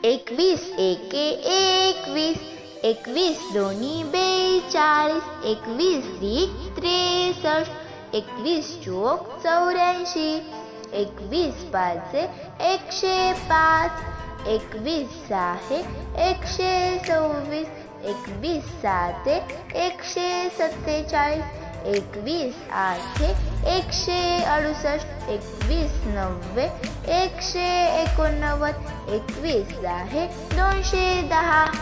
एकवीस एके एकवीस, एकवीस दोन्ही 42, एकवीस त्रिक 63, एकवीस चोक 84, एकवीस पाचे 105, एकवीस सहा 126, एकवीस साते 147, एकवीस आठे 168, एकवीस नव्वे 189, एकवीस दहा 210,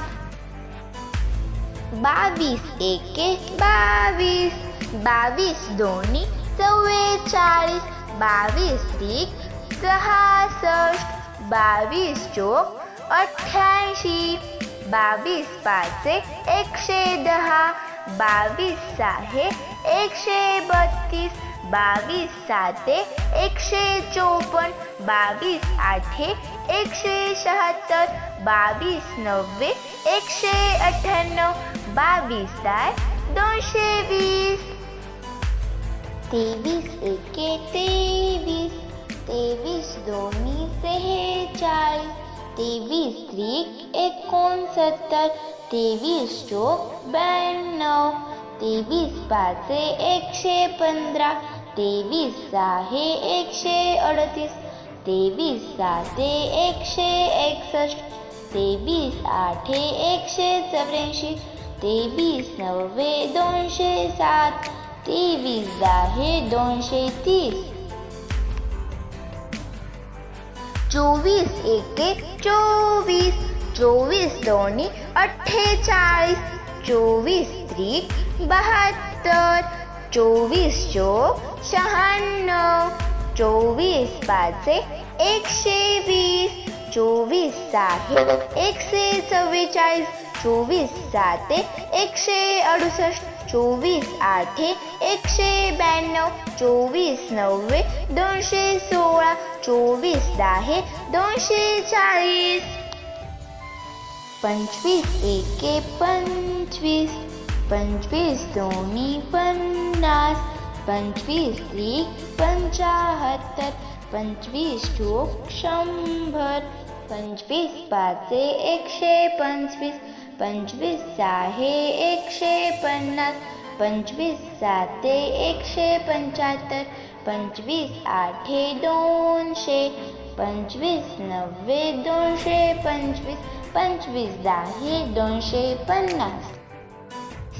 बावीस एके बावीस, बावीस दोन्ही 44, बावीस त्रिक 66, बावीस चोक 88, बावीस पाचे 110, बावीस सहा 132, बावीस साते 154, बावीस आठे 176, बावीस नव्वे 198, बावीस दहा 220, तेवीस एके तेवीस, तेवीस दोन्ही 46, तेवीस त्रिक 69, तेवीस चोक 92, तेवीस पाचे 115, तेवीस सहा 138, तेवीस साते 161, तेवीस आठे 184, तेवीस नव्वे 207, तेवीस दहा 230, चोवीस एके चोवीस, चोवीस दोन्ही 48, चोवीस त्रिक 72, चोवीस चोक 96, चोवीस पाचे 120, चोवीस सहा 144, चोवीस साते 168, चोवीस आठे 192, चोवीस नव्वे 216, चोवीस दहा 240, पंचवीस एके पंचवीस, पंचवीस दोन्ही 50, पंचवीस त्रिक 75, पंचवीस चोक 100, पंचवीस पाचे 125, पंचवीस सहा 150, पंचवीस साते 175, पंचवीस आठे 200, पंचवीस नव्वे 225, पंचवीस दहा 250,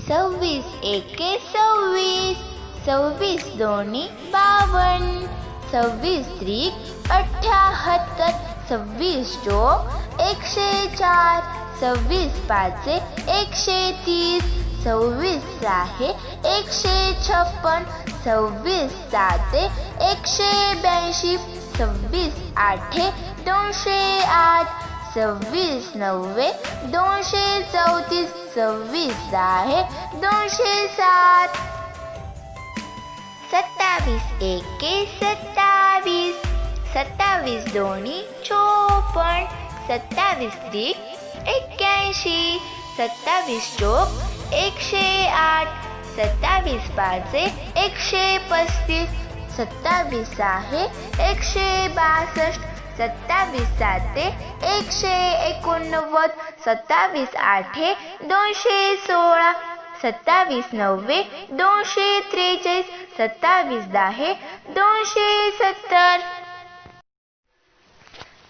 सव्वीस एके सव्वीस, सव्वीस दोन्ही 52, सव्वीस त्रिक 78, सव्वीस चोक 104, सव्वीस पाचे 130, सव्वीस सहा 156, सव्वीस साते 182, सव्वीस आठे 208, सव्वीस नव्वे 234, सव्वीस दहा 207, सत्तावीस एके सत्तावीस, सत्तावीस दोन्ही 54, सत्तावीस त्रिक 81, सत्तावीस चोक 108, सत्तावीस पाचे 135, सत्तावीस सहा 162, सत्तावीस साते 189, सत्तावीस आठे 216, सत्तावीस नव्वे 243, सत्तावीस दहा 270,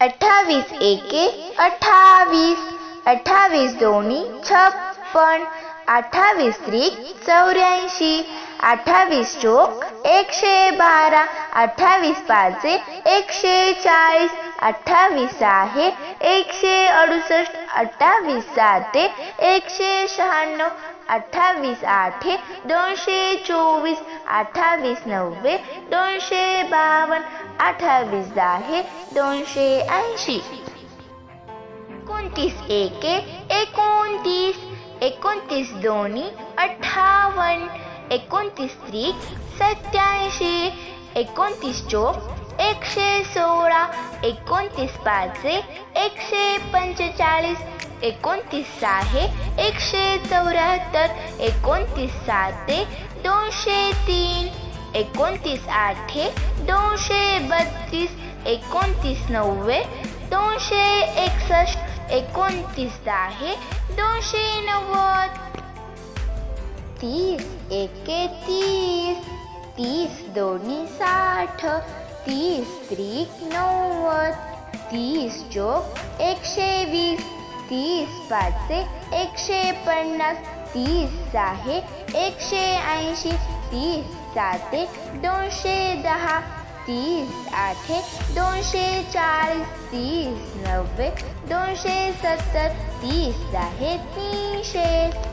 अठ्ठावीस एके अठ्ठावीस, अठ्ठावीस दोन्ही 56, अठ्ठावीस त्रिक 84, अठ्ठावीस चोक 112, अठ्ठावीस पाचे 140, अठ्ठावीस सहा 168, अठ्ठावीस साते 196, अठ्ठावीस आठे 224, अठ्ठावीस नव्वे 252, अठ्ठावीस दहा 280, 29 एके 29, 29 दोन्ही 58, 29 त्रिक 87, 29 चोक 116, 29 पाचे 145, 29 सहा 174, 29 साते 203, 29 आठे 232, 29 नव्वे 261, 29 10 290. 30 एके 30, 30 दोन्ही 60, 30 त्रिक 90, 30 चोक 120, 30 पाचे 150, 30 सहा 180, 30 साते 210, 30 आठे 240, 30 नव्वे 270, 30 दहा 300.